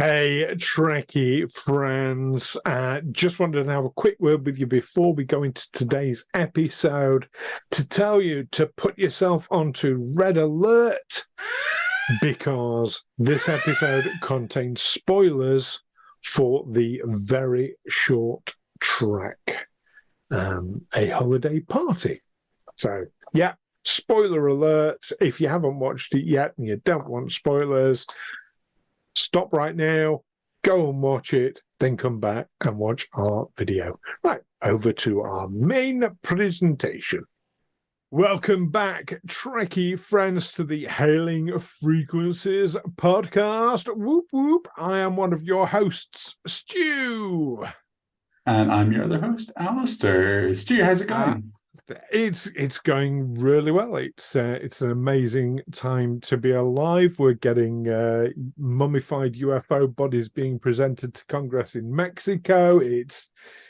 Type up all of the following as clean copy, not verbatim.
Hey, Trekkie friends. Just wanted to have a quick word with you before we go into today's episode to tell you to put yourself onto red alert because this episode contains spoilers for the very short trek, A Holiday Party. So, yeah, spoiler alert. If you haven't watched it yet and you don't want spoilers, stop right now, go and watch it, then come back and watch our video. Right, over to our main presentation. Welcome back, Trekkie friends, to the Hailing Frequencies podcast. Whoop, whoop. I am one of your hosts, Stu. And I'm your other host, Alastair. Stu, how's it going? It's going really well. It's an amazing time to be alive. We're getting mummified UFO bodies being presented to Congress in Mexico. It's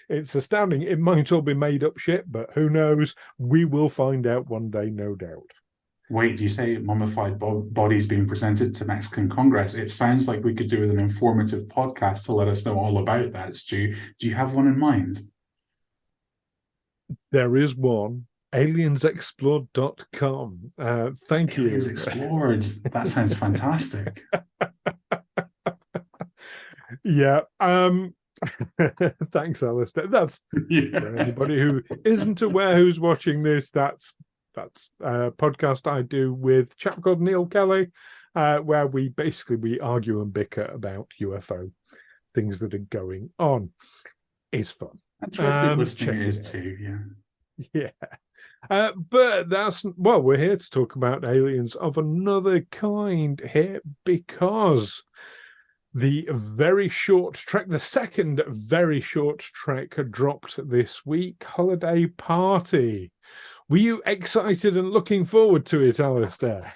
astounding. It might all be made up shit, but who knows? We will find out one day, no doubt. Wait, do you say mummified bodies being presented to Mexican Congress? It sounds like we could do with an informative podcast to let us know all about that, Stu. Do you have one in mind? There is one. Aliensexplored.com. Thank you. Aliens Explored. That sounds fantastic. Yeah. Thanks, Alastair. That's for anybody who isn't aware who's watching this. That's a podcast I do with a chap called Neil Kelly, where we argue and bicker about UFO things that are going on. It's fun. And terrific listening is too, yeah. But we're here to talk about aliens of another kind here because the very short trek, the second very short trek dropped this week, Holiday Party. Were you excited and looking forward to it, Alastair?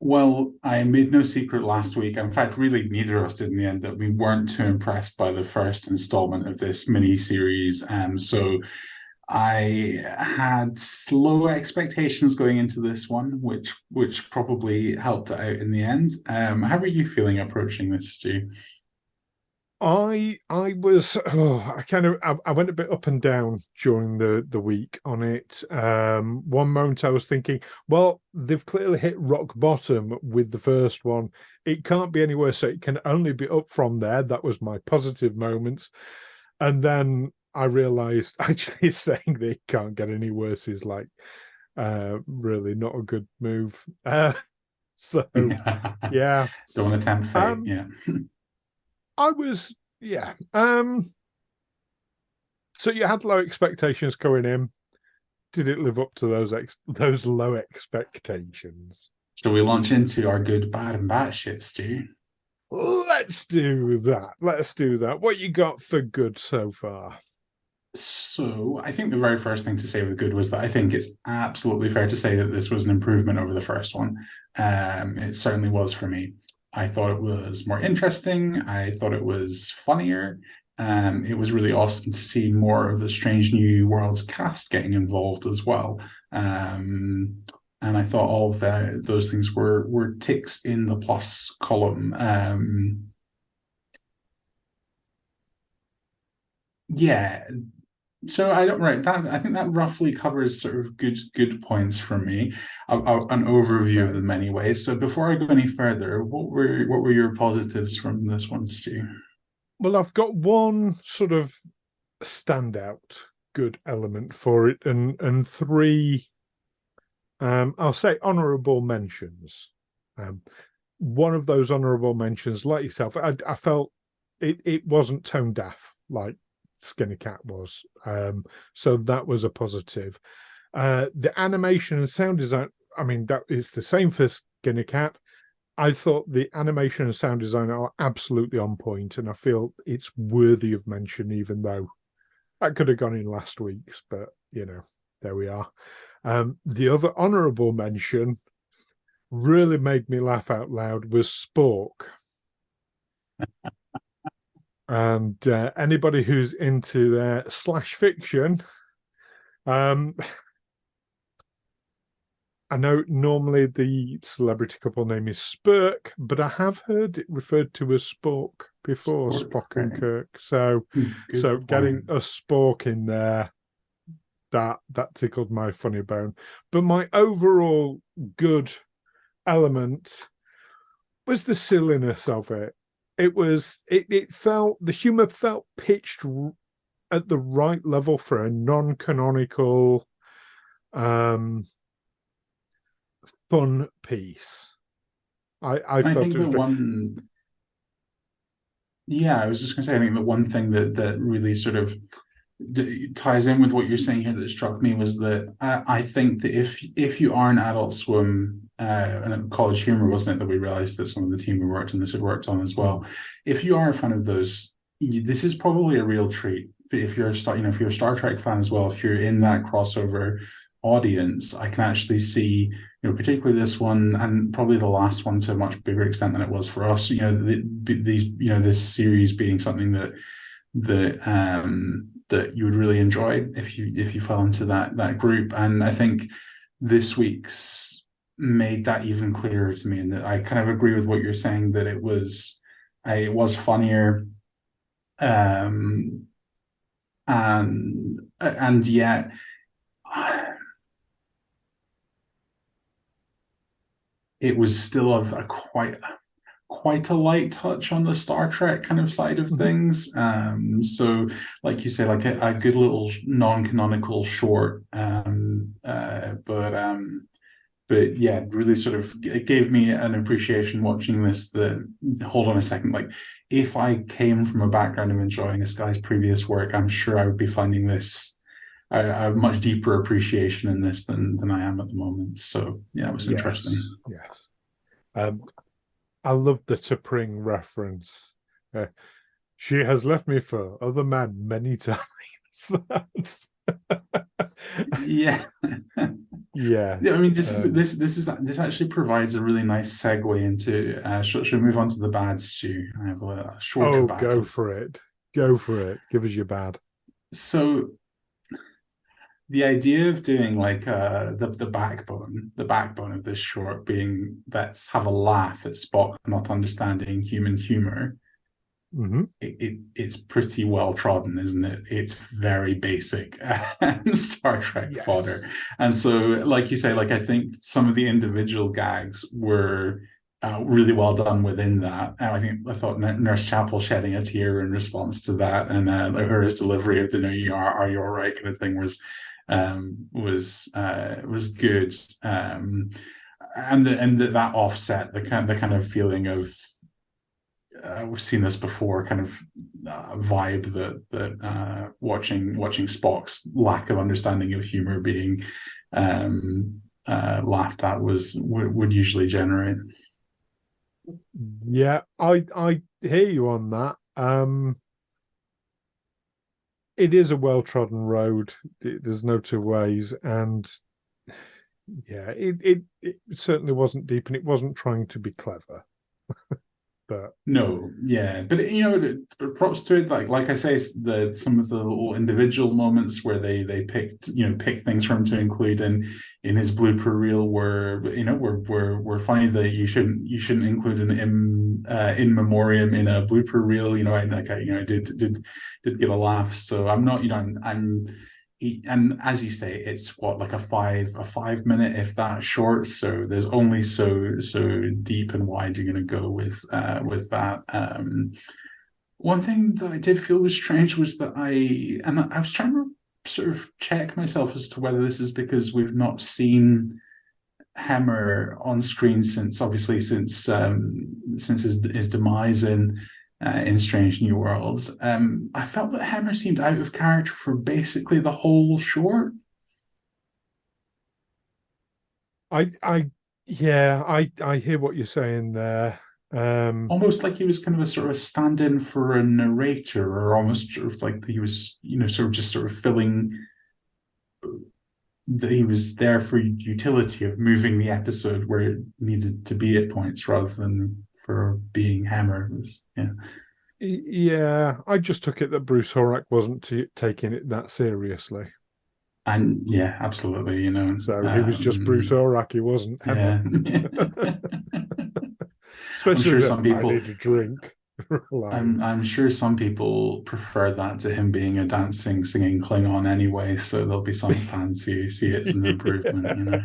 Well, I made no secret last week. In fact, really, neither of us did in the end, that we weren't too impressed by the first installment of this mini-series. So I had low expectations going into this one, which probably helped it out in the end. How were you feeling approaching this, Stu? I went a bit up and down during the week on it. One moment I was thinking, well, they've clearly hit rock bottom with the first one. It can't be any worse, so it can only be up from there. That was my positive moments. And then I realized actually saying that it can't get any worse is like really not a good move. So yeah. Don't want to tempt fate, yeah. So you had low expectations going in. Did it live up to those low expectations? Shall we launch into our good, bad, and batshit, Stu? Let's do that. What you got for good so far? So I think the very first thing to say with good was that I think it's absolutely fair to say that this was an improvement over the first one. It certainly was for me. I thought it was more interesting. I thought it was funnier. It was really awesome to see more of the Strange New Worlds cast getting involved as well. And I thought all of those things were ticks in the plus column. Yeah. So I think that roughly covers sort of good points for me. An overview of the many ways. So before I go any further, what were your positives from this one, Stu? Well, I've got one sort of standout good element for it, and three, I'll say honourable mentions. One of those honourable mentions, like yourself, I felt it wasn't tone deaf like Skinny Cat was, so that was a positive. The animation and sound design, I mean, that is the same for Skinny Cat. I thought the animation and sound design are absolutely on point, and I feel it's worthy of mention, even though that could have gone in last week's, but there we are. The other honourable mention really made me laugh out loud was Spork. And anybody who's into slash fiction, I know normally the celebrity couple name is Spurk, but I have heard it referred to as Spork before, Sport. Spock and Right. Kirk. So, Good getting point. a Spork in there, that tickled my funny bone. But my overall good element was the silliness of it. It felt, the humor felt pitched at the right level for a non-canonical um fun piece. I I felt think it was the great. one, yeah, I was just going to say, I think the one thing that really sort of ties in with what you're saying here that struck me was that I think that if you are an Adult Swim and College Humor, wasn't it, that we realized that some of the team we worked on this had worked on as well. If you are a fan of those, this is probably a real treat. If you're if you're a Star Trek fan as well, if you're in that crossover audience, I can actually see, particularly this one and probably the last one to a much bigger extent than it was for us. These, this series being something that you would really enjoy if you fell into that group. And I think this week's made that even clearer to me, and that I kind of agree with what you're saying, that it was funnier, um, and yet it was still a quite a light touch on the Star Trek kind of side of Mhm. things. So, like you say, like a good little non-canonical short. But yeah, really sort of it gave me an appreciation watching this. That, hold on a second, like if I came from a background of enjoying this guy's previous work, I'm sure I would be finding this a much deeper appreciation in this than I am at the moment. So yeah, it was Yes, interesting. yes. Um, I love the T'Pring reference. Uh, she has left me for other men many times. Yeah. Yeah, I Yes. mean, this actually provides a really nice segue into. Should we move on to the bads, Stu? I have a shorter Oh, bad go list. for it. Go for it. Give us your bad. So the idea of doing like the backbone of this short being, let's have a laugh at Spock not understanding human humor. Hmm. It's pretty well trodden, isn't it? It's very basic Star Trek fodder. Yes. And so, like you say, like I think some of the individual gags were really well done within that. And I thought Nurse Chapel shedding a tear in response to that, and her delivery of the "No, are you all right" kind of thing was good. And that offset the kind of feeling of we've seen this before, kind of vibe that watching Spock's lack of understanding of humor being laughed at would usually generate. Yeah, I hear you on that. It is a well-trodden road. There's no two ways, and yeah, it certainly wasn't deep, and it wasn't trying to be clever. But No, yeah, but props to it. Like I say, some of the little individual moments where they pick things from to include in his blooper reel were funny. That you shouldn't include an in memoriam in a blooper reel. I did get a laugh. So I'm not, I'm and as you say, it's what, like a 5 minute, if that, short. So there's only so deep and wide you're going to go with that. One thing that I did feel was strange was that I was trying to sort of check myself as to whether this is because we've not seen Hammer on screen since his demise in Strange New Worlds. I felt that Hammer seemed out of character for basically the whole short. I yeah, I hear what you're saying there. Um, Almost like he was kind of a sort of a stand-in for a narrator, or almost sort of like he was, sort of just sort of filling, that he was there for utility of moving the episode where it needed to be at points rather than for being Hammer. Yeah. yeah, I just took it that Bruce Horak wasn't taking it that seriously. And yeah, absolutely. So he was just Bruce Orak. He wasn't Hemmer. Yeah. I'm Especially sure that some I people need a drink line. I'm sure some people prefer that to him being a dancing, singing Klingon anyway, so there'll be some fans who see it as an improvement,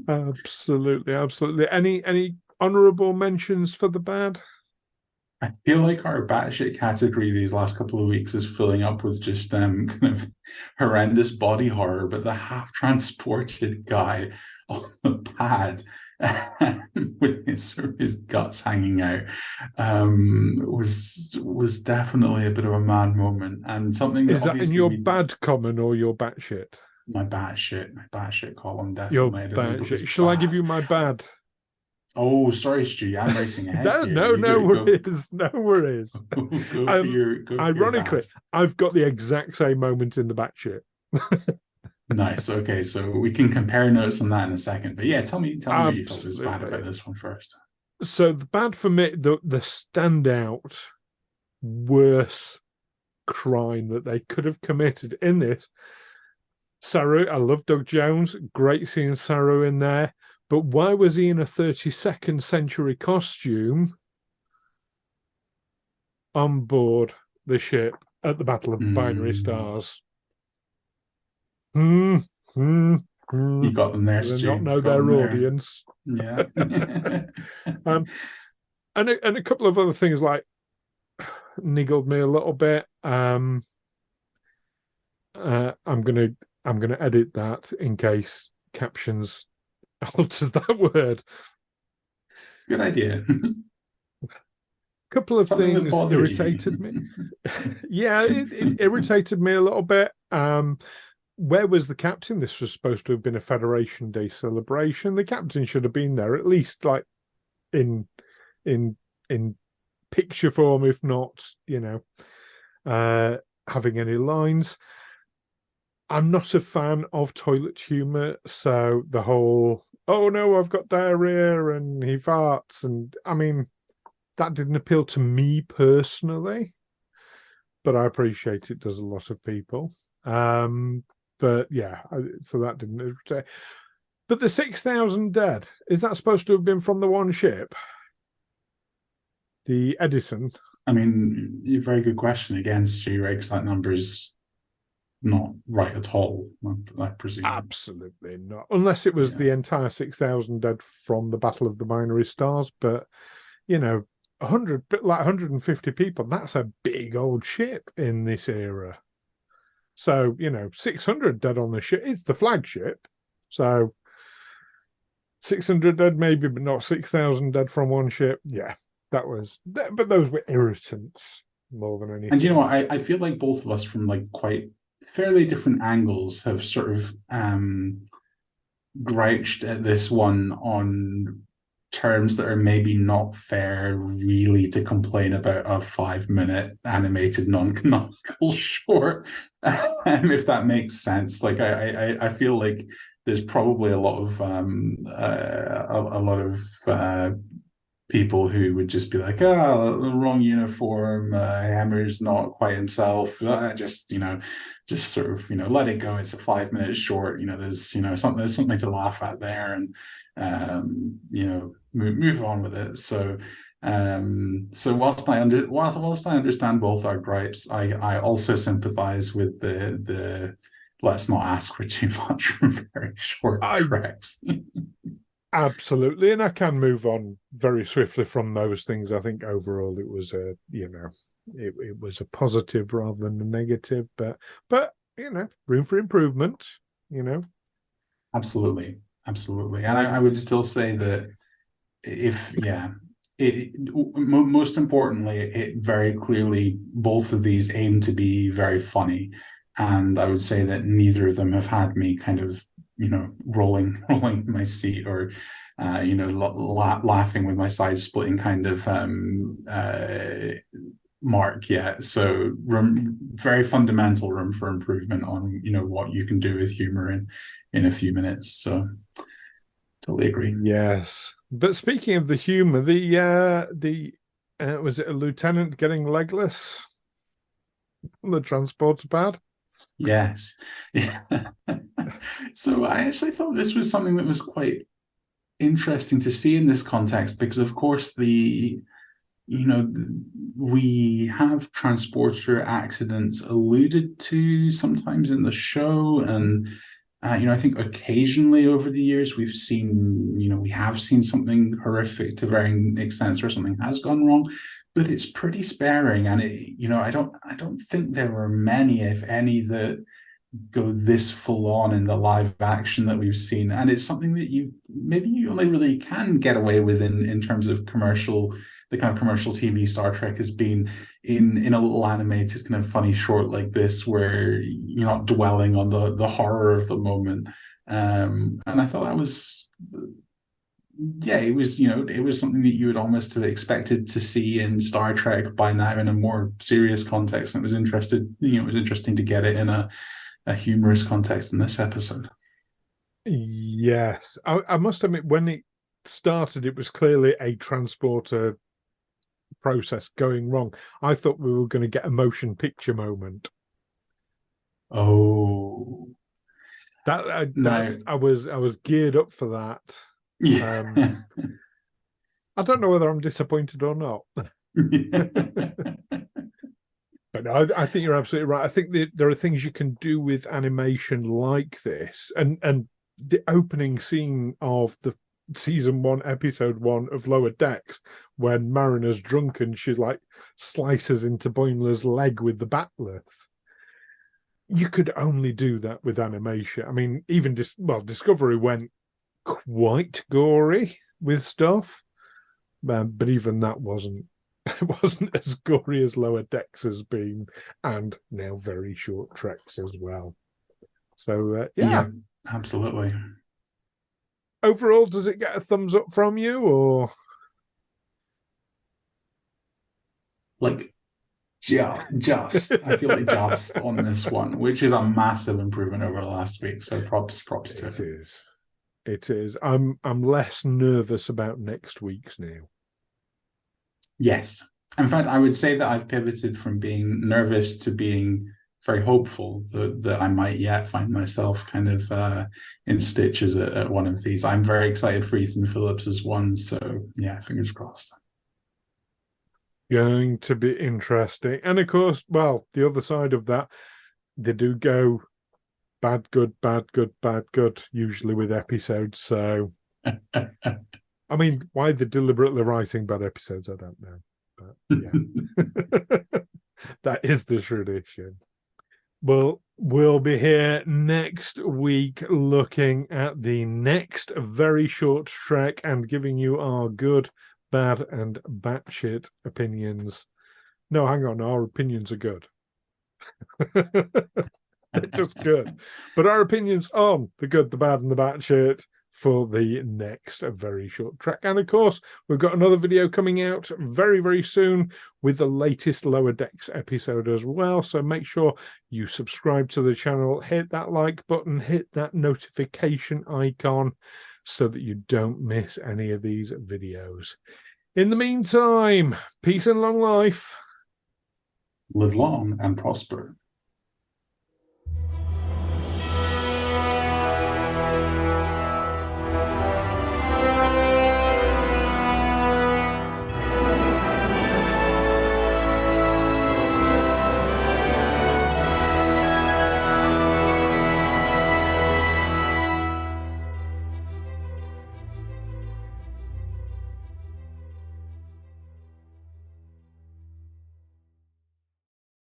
Absolutely, absolutely. Any honourable mentions for the bad? I feel like our batshit category these last couple of weeks is filling up with just kind of horrendous body horror, but the half transported guy on the pad with his guts hanging out was definitely a bit of a mad moment, and something that Is that in obviously your we bad common or your batshit? my batshit column Your definitely. I don't think it was batshit. Shall I give bad. you my bad? Oh, sorry, Stu. I'm racing ahead No, here. no, You no go worries, no worries. go for your Ironically, bad. I've got the exact same moment in the batshit. Nice. Okay, so we can compare notes on that in a second. But yeah, tell me what you thought was bad Absolutely. about this one first. So the bad for me, the standout worst crime that they could have committed in this. Saru, I love Doug Jones. Great seeing Saru in there. But why was he in a 32nd century costume on board the ship at the Battle of the Binary Mm, Stars? Hmm, hmm, hmm. you got them there, Do they not Stu. know Got them their there. audience? Yeah. um, and a couple of other things like niggled me a little bit. I'm gonna edit that in case captions alters that word. Good idea. Couple of Something that things bothered you. irritated me. Yeah, it irritated me a little bit. Where was the captain? This was supposed to have been a Federation Day celebration. The captain should have been there, at least like in in in picture form, if not, having any lines. I'm not a fan of toilet humor, so the whole "oh no, I've got diarrhea" and he farts, and I mean that didn't appeal to me personally, but I appreciate it does a lot of people. Um, but yeah, so that didn't. But the 6,000 dead, is that supposed to have been from the one ship, the Edison? I mean, very good question again, Stu, right? Because that number's not right at all, I presume. Absolutely not, unless it was Yeah. the entire 6,000 dead from the Battle of the Binary Stars. But 100, like 150 people, that's a big old ship in this era. So 600 dead on the ship. It's the flagship, so 600 dead maybe, but not 6,000 dead from one ship. Yeah, but those were irritants more than And you know anything. what? I feel like both of us from like quite fairly different angles have sort of grouched at this one on terms that are maybe not fair really to complain about a 5 minute animated non-canonical short, if that makes sense. Like I feel like there's probably a lot of a lot of people who would just be like, "Oh, the wrong uniform. Hammer's not quite himself." Just sort of let it go. It's a 5 minute short. There's there's something to laugh at there, and move on with it. So whilst I understand both our gripes, I also sympathise with the let's not ask for too much from very short I treks. Absolutely, and I can move on very swiftly from those things. I think overall it was it was a positive rather than a negative, but room for improvement. You know, Absolutely, absolutely, and I would still say that if yeah, most importantly, it very clearly both of these aim to be very funny, and I would say that neither of them have had me kind of rolling in my seat or laughing with my sides splitting kind of mark yet. So very fundamental room for improvement on what you can do with humor in a few minutes. So totally agree. yes. But speaking of the humor, the was it a lieutenant getting legless on the transporter pad? Yes. Yeah. So I actually thought this was something that was quite interesting to see in this context because, of course, you know, we have transporter accidents alluded to sometimes in the show. And, I think occasionally over the years we've seen, we have seen something horrific to varying extents where something has gone wrong, but it's pretty sparing. And I don't think there were many, if any, that go this full on in the live action that we've seen. And it's something that you only really can get away with in terms of the kind of commercial TV Star Trek has been in a little animated kind of funny short like this, where you're not dwelling on the horror of the moment. And I thought that was, yeah, it was something that you would almost have expected to see in Star Trek by now in a more serious context. And it was interesting to get it in a humorous context in this episode. Yes, I must admit, when it started, it was clearly a transporter process going wrong. I thought we were going to get a motion picture moment. Oh, That's no. I was geared up for that. Yeah. I don't know whether I'm disappointed or not. But no, I think you're absolutely right. I think there are things you can do with animation like this, and the opening scene of the season 1, episode 1 of Lower Decks, when Mariner's drunk and she like slices into Boimler's leg with the batleth. You could only do that with animation. I mean, even Discovery went quite gory with stuff, but even that wasn't it wasn't as gory as Lower Decks has been, and now very short treks as well. So yeah, Yeah, absolutely. overall, does it get a thumbs up from you, or Like just I feel like just on this one, which is a massive improvement over last week. So props to it it. is? It is. I'm less nervous about next week's now. Yes. In fact, I would say that I've pivoted from being nervous to being very hopeful that I might yet find myself kind of in stitches at one of these. I'm very excited for Ethan Phillips as one. So yeah, fingers crossed. Going to be interesting. And of course, well, the other side of that, they do go bad, good, bad, good, bad, good, usually with episodes. So, I mean, why they're deliberately writing bad episodes, I don't know. But yeah, that is the tradition. Well, we'll be here next week looking at the next very short trek and giving you our good, bad, and batshit opinions. No, hang on, our opinions are good. They're just good. But our opinions on the good, the bad, and the batshit for the next very short trek. And of course, we've got another video coming out very, very soon with the latest Lower Decks episode as well. So make sure you subscribe to the channel, hit that like button, hit that notification icon so that you don't miss any of these videos. In the meantime, peace and long life. Live long and prosper.